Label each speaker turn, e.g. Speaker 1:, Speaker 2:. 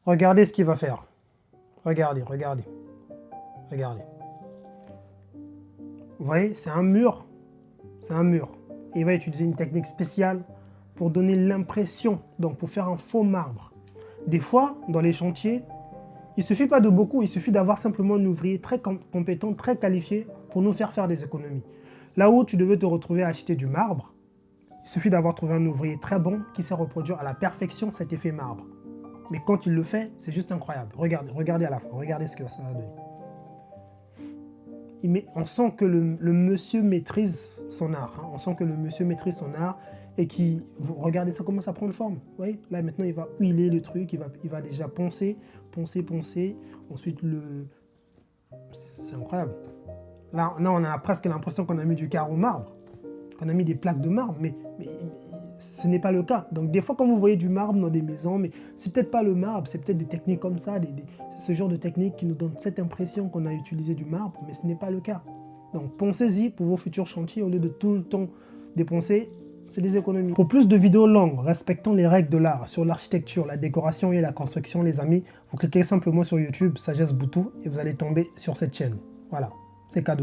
Speaker 1: Regardez ce qu'il va faire. Regardez, regardez. Regardez. Vous voyez, c'est un mur. C'est un mur. Et il va utiliser une technique spéciale pour donner l'impression, donc pour faire un faux marbre. Des fois, dans les chantiers, il ne suffit pas de beaucoup, il suffit d'avoir simplement un ouvrier très compétent, très qualifié pour nous faire des économies. Là où tu devais te retrouver à acheter du marbre, il suffit d'avoir trouvé un ouvrier très bon qui sait reproduire à la perfection cet effet marbre. Mais quand il le fait, c'est juste incroyable. Regardez, regardez à la fin, regardez ce que ça va donner. On sent que le monsieur maîtrise son art. Hein. On sent que le monsieur maîtrise son art et regardez, ça commence à prendre forme. Vous voyez, là maintenant, il va huiler le truc, il va déjà poncer. Ensuite, c'est incroyable. Là, on a presque l'impression qu'on a mis du carreau marbre, qu'on a mis des plaques de marbre, mais ce n'est pas le cas. Donc des fois, quand vous voyez du marbre dans des maisons, mais c'est peut-être pas le marbre, c'est peut-être des techniques comme ça, ce genre de technique qui nous donne cette impression qu'on a utilisé du marbre, mais ce n'est pas le cas. Donc pensez-y pour vos futurs chantiers, au lieu de tout le temps dépenser, c'est des économies. Pour plus de vidéos longues respectant les règles de l'art sur l'architecture, la décoration et la construction, les amis, vous cliquez simplement sur YouTube, Sagesse Boutou, et vous allez tomber sur cette chaîne. Voilà, c'est cadeau.